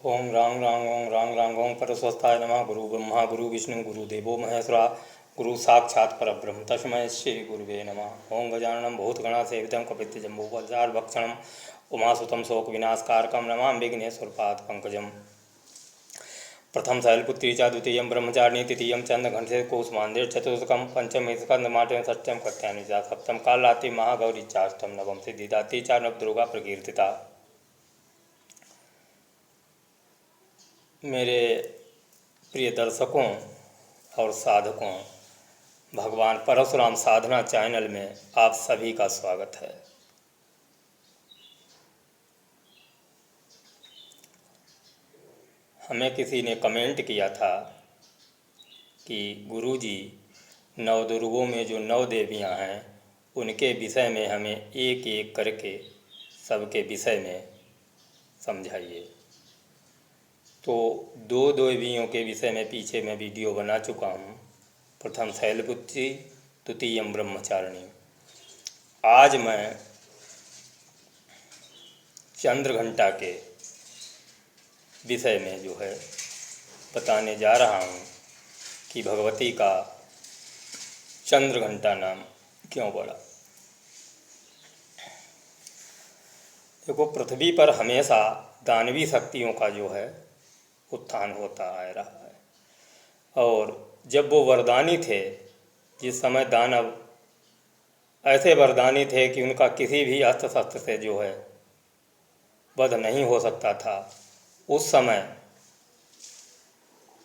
ओम राम राम ओम राम राम ओम परस्वस्ताय नमः। गुरु ब्रह्मा गुरु विष्णु गुरुदेवो महेश्वरा गुरु साक्षात् परब्रह्म तस्मै श्री गुरुवे नमः। ओम गजाननं भूतगणासेवितं कपित्थजम्बूफलसारभक्षणं उमासुतं शोकविनाशकारकं नमामि विघ्नेश्वरपादपङ्कजम्। प्रथम शैलपुत्री च द्वितीयं ब्रह्मचारिणी तृतीयं चन्द्रघंटे चतुर्थकं पंचम स्कंदमाटे षष्ठ्यं कत्यायनी च सप्तम कालरात्रि महागौरी चाष्टम नवम सिद्धिदात्री च नवदुर्गा प्रकीर्तिता। मेरे प्रिय दर्शकों और साधकों, भगवान परशुराम साधना चैनल में आप सभी का स्वागत है। हमें किसी ने कमेंट किया था कि गुरुजी नवदुर्गों में जो 9 देवियां हैं उनके विषय में हमें एक एक करके सबके विषय में समझाइए। तो 2 देवियों के विषय में पीछे मैं वीडियो बना चुका हूँ। प्रथम शैलपुत्री, द्वितीयम ब्रह्मचारिणी। आज मैं चंद्रघंटा के विषय में जो है बताने जा रहा हूँ कि भगवती का चंद्रघंटा नाम क्यों पड़ा। देखो, पृथ्वी पर हमेशा दानवी शक्तियों का जो है उत्थान होता आ रहा है, और जब वो वरदानी थे, जिस समय दानव ऐसे वरदानी थे कि उनका किसी भी अस्त्र शस्त्र से जो है वध नहीं हो सकता था, उस समय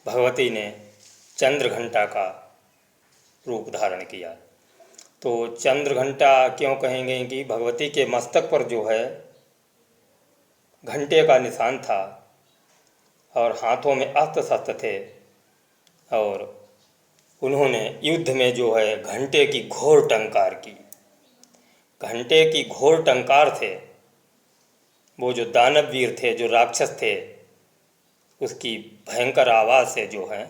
भगवती ने चंद्रघंटा का रूप धारण किया। तो चंद्रघंटा क्यों कहेंगे कि भगवती के मस्तक पर जो है घंटे का निशान था और हाथों में अस्त्र शस्त्र थे, और उन्होंने युद्ध में जो है घंटे की घोर टंकार की। घंटे की घोर टंकार से वो जो दानव वीर थे, जो राक्षस थे, उसकी भयंकर आवाज़ से जो है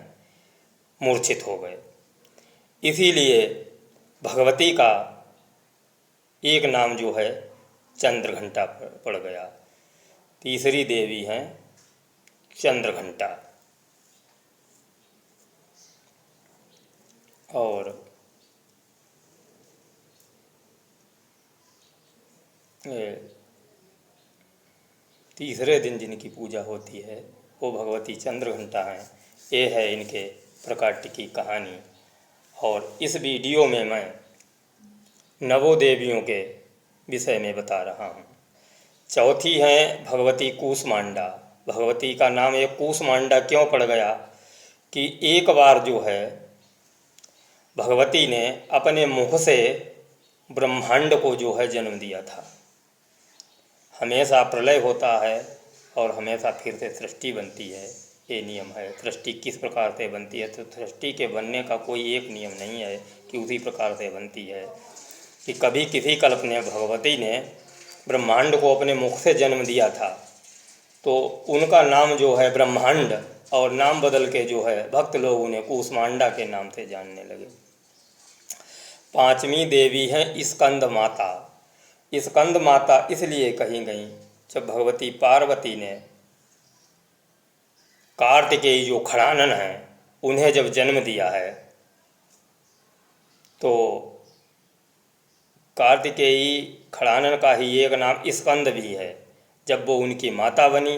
मूर्छित हो गए। इसीलिए भगवती का एक नाम जो है चंद्रघंटा पड़ गया। तीसरी देवी हैं चंद्रघंटा। और तीसरे दिन जिनकी पूजा होती है वो भगवती चंद्रघंटा हैं। ये है इनके प्रकाट्य की कहानी। और इस वीडियो में मैं नवों देवियों के विषय में बता रहा हूँ। चौथी हैं भगवती कूष्मांडा। भगवती का नाम एक कूष्मांडा क्यों पड़ गया कि एक बार जो है भगवती ने अपने मुख से ब्रह्मांड को जो है जन्म दिया था। हमेशा प्रलय होता है और हमेशा फिर से सृष्टि बनती है, ये नियम है। सृष्टि किस प्रकार से बनती है, तो सृष्टि के बनने का कोई एक नियम नहीं है कि उसी प्रकार से बनती है। कि कभी किसी कल्प ने भगवती ने ब्रह्मांड को अपने मुख से जन्म दिया था, तो उनका नाम जो है ब्रह्मांड, और नाम बदल के जो है भक्त लोग उन्हें कूष्मांडा के नाम से जानने लगे। पांचवी देवी हैं स्कंद माता। स्कंद माता इसलिए कही गई, जब भगवती पार्वती ने कार्तिकेय जो खड़ानन हैं उन्हें जब जन्म दिया है, तो कार्तिकेयी खड़ानन का ही एक नाम स्कंद भी है। जब वो उनकी माता बनी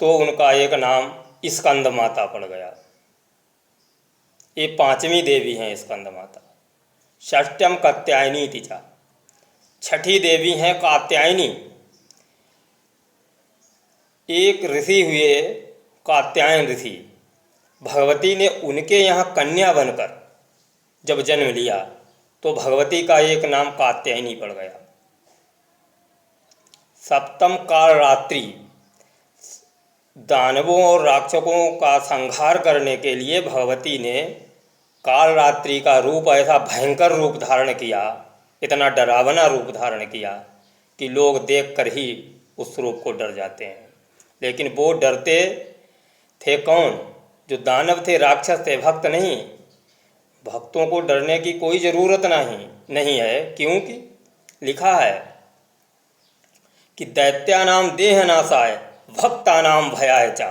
तो उनका एक नाम स्कंद माता पड़ गया। ये पांचवी देवी हैं स्कंद माता। षष्ठ्यम कात्यायनी तिचा। छठी देवी हैं कात्यायनी। एक ऋषि हुए कात्यायन ऋषि, भगवती ने उनके यहाँ कन्या बनकर जब जन्म लिया तो भगवती का एक नाम कात्यायनी पड़ गया। सप्तम कालरात्रि। दानवों और राक्षसों का संहार करने के लिए भगवती ने कालरात्रि का रूप, ऐसा भयंकर रूप धारण किया, इतना डरावना रूप धारण किया कि लोग देखकर ही उस रूप को डर जाते हैं। लेकिन वो डरते थे कौन? जो दानव थे, राक्षस थे, भक्त नहीं। भक्तों को डरने की कोई ज़रूरत नहीं है, क्योंकि लिखा है कि दैत्यानाम देहनाशाय भक्तानां भयाय च।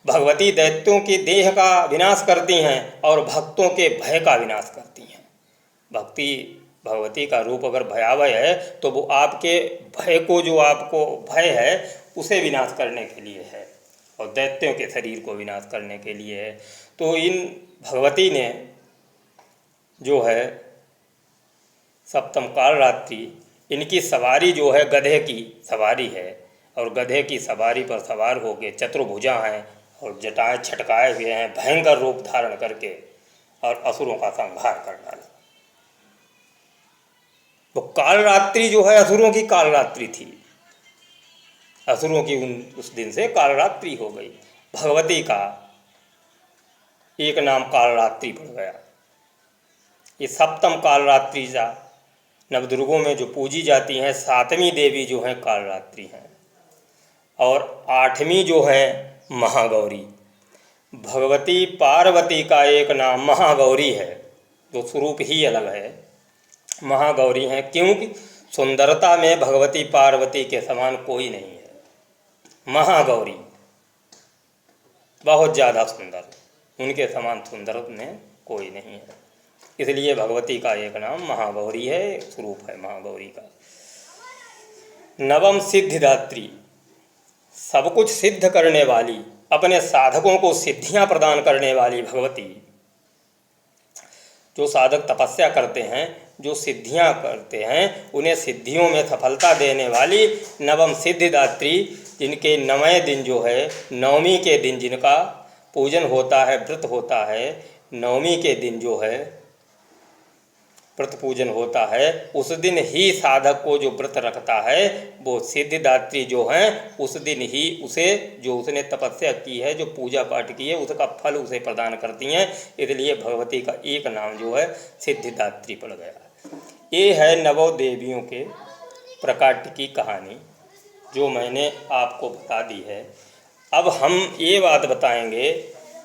भगवती दैत्यों के देह का विनाश करती हैं और भक्तों के भय का विनाश करती हैं। भक्ति भगवती का रूप अगर भयावह है तो वो आपके भय को, जो आपको भय है, उसे विनाश करने के लिए है और दैत्यों के शरीर को विनाश करने के लिए है। तो इन भगवती ने जो है सप्तम काल रात्रि, इनकी सवारी जो है गधे की सवारी है और गधे की सवारी पर सवार होकर चतुर्भुजा हैं और जटाएं छटकाए हुए हैं, भयंकर रूप धारण करके और असुरों का संहार कर डाला। तो काल रात्रि जो है असुरों की काल रात्रि थी, असुरों की उस दिन से काल रात्रि हो गई। भगवती का एक नाम काल रात्रि पड़ गया। ये सप्तम काल रात्रि जा नवदुर्गों में जो पूजी जाती हैं, सातवीं देवी जो है काल रात्रि हैं और आठवीं जो है महागौरी। भगवती पार्वती का एक नाम महागौरी है, जो स्वरूप ही अलग है, महागौरी हैं, क्योंकि सुंदरता में भगवती पार्वती के समान कोई नहीं है। महागौरी बहुत ज़्यादा सुंदर, उनके समान सुंदर में कोई नहीं है, इसलिए भगवती का एक नाम महागौरी है, स्वरूप है महागौरी का। नवम सिद्धिदात्री, सब कुछ सिद्ध करने वाली, अपने साधकों को सिद्धियां प्रदान करने वाली भगवती। जो साधक तपस्या करते हैं, जो सिद्धियां करते हैं, उन्हें सिद्धियों में सफलता देने वाली नवम सिद्धिदात्री, जिनके 9वें दिन जो है, नवमी के दिन जिनका पूजन होता है, व्रत होता है, नवमी के दिन जो है व्रत पूजन होता है, उस दिन ही साधक को जो व्रत रखता है वो सिद्धिदात्री जो हैं, उस दिन ही उसे, जो उसने तपस्या की है, जो पूजा पाठ की है, उसका फल उसे प्रदान करती हैं। इसलिए भगवती का एक नाम जो है सिद्धिदात्री पड़ गया। ये है नवो देवियों के प्रकाट्य की कहानी, जो मैंने आपको बता दी है। अब हम ये बात बताएंगे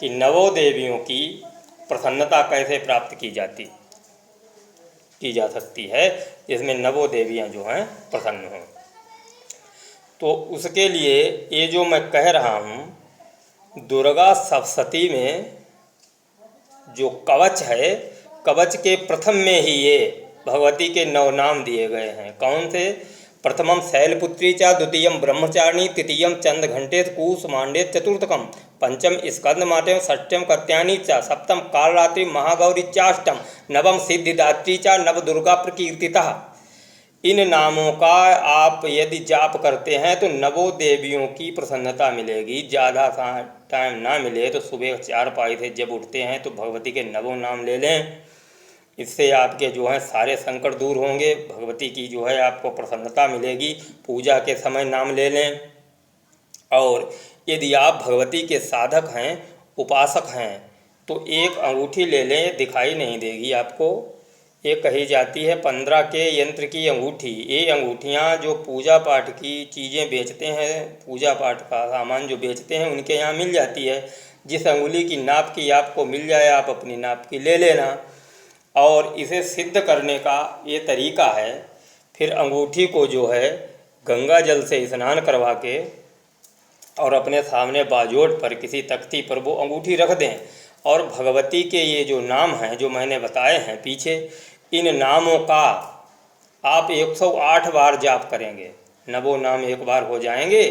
कि नवो देवियों की प्रसन्नता कैसे प्राप्त की जा सकती है, इसमें नवो देवियाँ जो हैं प्रसन्न हों। तो उसके लिए ये जो मैं कह रहा हूँ, दुर्गा सप्तशती में जो कवच है, कवच के प्रथम में ही ये भगवती के 9 नाम दिए गए हैं। कौन से? प्रथमम शैलपुत्री च, द्वितीयम ब्रह्मचारिणी, तृतीयम चंद्रघंटेश कूसमांडेश, चतुर्थकम पंचम स्कंदमाटेय, षष्ठम कत्यायनी च, सप्तम कालरात्रि महागौरी चाष्टम, नवम सिद्धिदात्री च, नवदुर्गा प्रकीर्तिता। इन नामों का आप यदि जाप करते हैं तो नवो देवियों की प्रसन्नता मिलेगी। ज़्यादा टाइम ना मिले तो सुबह 4 से जब उठते हैं तो भगवती के नवो नाम ले लें, इससे आपके जो है सारे संकट दूर होंगे, भगवती की जो है आपको प्रसन्नता मिलेगी। पूजा के समय नाम ले लें। और यदि आप भगवती के साधक हैं, उपासक हैं, तो एक अंगूठी ले लें, दिखाई नहीं देगी आपको। ये कही जाती है 15 के यंत्र की अंगूठी। ये अंगूठियाँ जो पूजा पाठ की चीज़ें बेचते हैं, पूजा पाठ का सामान जो बेचते हैं, उनके यहाँ मिल जाती है। जिस अंगुली की नाप की आपको मिल जाए, आप अपनी नाप की ले लेना। और इसे सिद्ध करने का ये तरीका है, फिर अंगूठी को जो है गंगा जल से स्नान करवा के और अपने सामने बाजोट पर किसी तख्ती पर वो अंगूठी रख दें और भगवती के ये जो नाम हैं, जो मैंने बताए हैं पीछे, इन नामों का आप 108 बार जाप करेंगे। नवो नाम एक बार हो जाएंगे।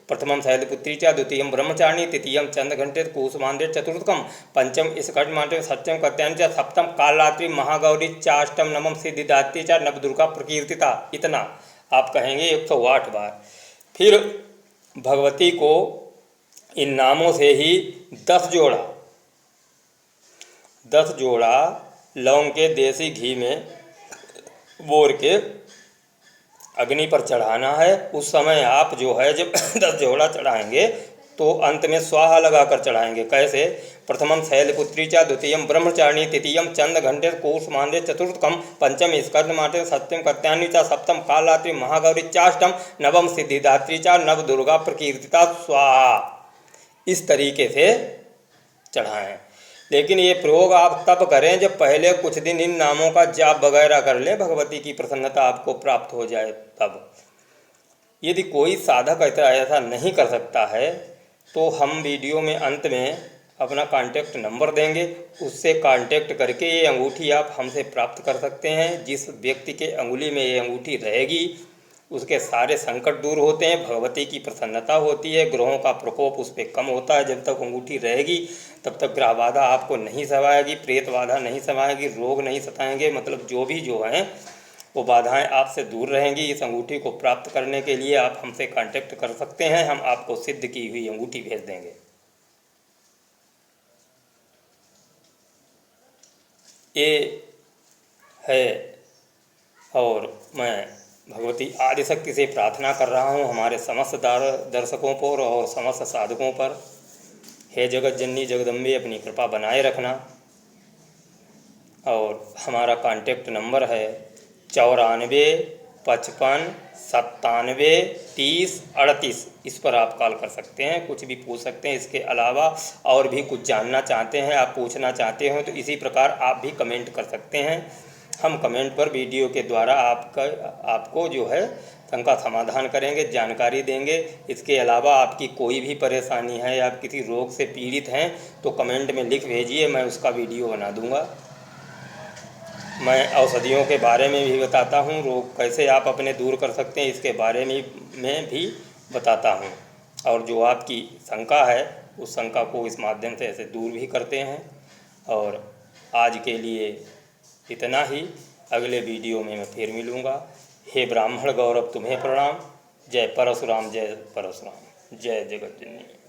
प्रथमम शैलपुत्री च, द्वितीयम ब्रह्मचारिणी, तृतीयम चंद्रघंटेश कूसमांडेश, चतुर्थकम पंचम स्कंदमाटेय, षष्ठम कत्यायनी च, सप्तम कालरात्रि महागौरी चाष्टम, नवम सिद्धिदात्री च, नवदुर्गा प्रकीर्तिता। इतना आप कहेंगे 108 बार। फिर भगवती को इन नामों से ही 10 जोड़ा लौंग के देसी घी में बोर के अग्नि पर चढ़ाना है। उस समय आप जो है जब 10 जोड़ा चढ़ाएंगे तो अंत में स्वाहा लगाकर चढ़ाएंगे। कैसे? प्रथमम शैलपुत्री च, द्वितीयम ब्रह्मचारिणी, तृतीयम चंद्रघंटेश कूसमांडेश, चतुर्थकम पंचम स्कंदमाटेय, षष्ठम कत्यायनी च, सप्तम कालरात्रि महागौरी चाष्टम, नवम सिद्धिदात्री च, नवदुर्गा प्रकीर्तिता स्वाहा। इस तरीके से चढ़ाएं। लेकिन ये प्रयोग आप तब करें जब पहले कुछ दिन इन नामों का जाप वगैरह कर लें, भगवती की प्रसन्नता आपको प्राप्त हो जाए तब। यदि कोई साधक ऐसा नहीं कर सकता है तो हम वीडियो में अंत में अपना कांटेक्ट नंबर देंगे, उससे कांटेक्ट करके ये अंगूठी आप हमसे प्राप्त कर सकते हैं। जिस व्यक्ति के अंगुली में ये अंगूठी रहेगी उसके सारे संकट दूर होते हैं, भगवती की प्रसन्नता होती है, ग्रहों का प्रकोप उस पर कम होता है। जब तक अंगूठी रहेगी तब तक ग्रह बाधा आपको नहीं समाएगी, प्रेत बाधा नहीं समाएगी, रोग नहीं सताएंगे, मतलब जो हैं वो बाधाएं आपसे दूर रहेंगी। इस अंगूठी को प्राप्त करने के लिए आप हमसे कांटेक्ट कर सकते हैं, हम आपको सिद्ध की हुई अंगूठी भेज देंगे। ये है, और मैं भगवती आदिशक्ति से प्रार्थना कर रहा हूँ हमारे समस्त दर्शकों पर और समस्त साधकों पर, हे जगत जननी जगदम्बे अपनी कृपा बनाए रखना। और हमारा कांटेक्ट नंबर है 94 55 97 30 38। इस पर आप कॉल कर सकते हैं, कुछ भी पूछ सकते हैं। इसके अलावा और भी कुछ जानना चाहते हैं, आप पूछना चाहते हो तो इसी प्रकार आप भी कमेंट कर सकते हैं। हम कमेंट पर वीडियो के द्वारा आपको जो है शंका समाधान करेंगे, जानकारी देंगे। इसके अलावा आपकी कोई भी परेशानी है, आप किसी रोग से पीड़ित हैं तो कमेंट में लिख भेजिए, मैं उसका वीडियो बना दूंगा। मैं औषधियों के बारे में भी बताता हूँ, रोग कैसे आप अपने दूर कर सकते हैं इसके बारे में भी बताता हूँ। और जो आपकी शंका है उस शंका को इस माध्यम से ऐसे दूर भी करते हैं। और आज के लिए इतना ही, अगले वीडियो में मैं फिर मिलूँगा। हे ब्राह्मण गौरव तुम्हें प्रणाम। जय परशुराम, जय परशुराम, जय जगत जननी।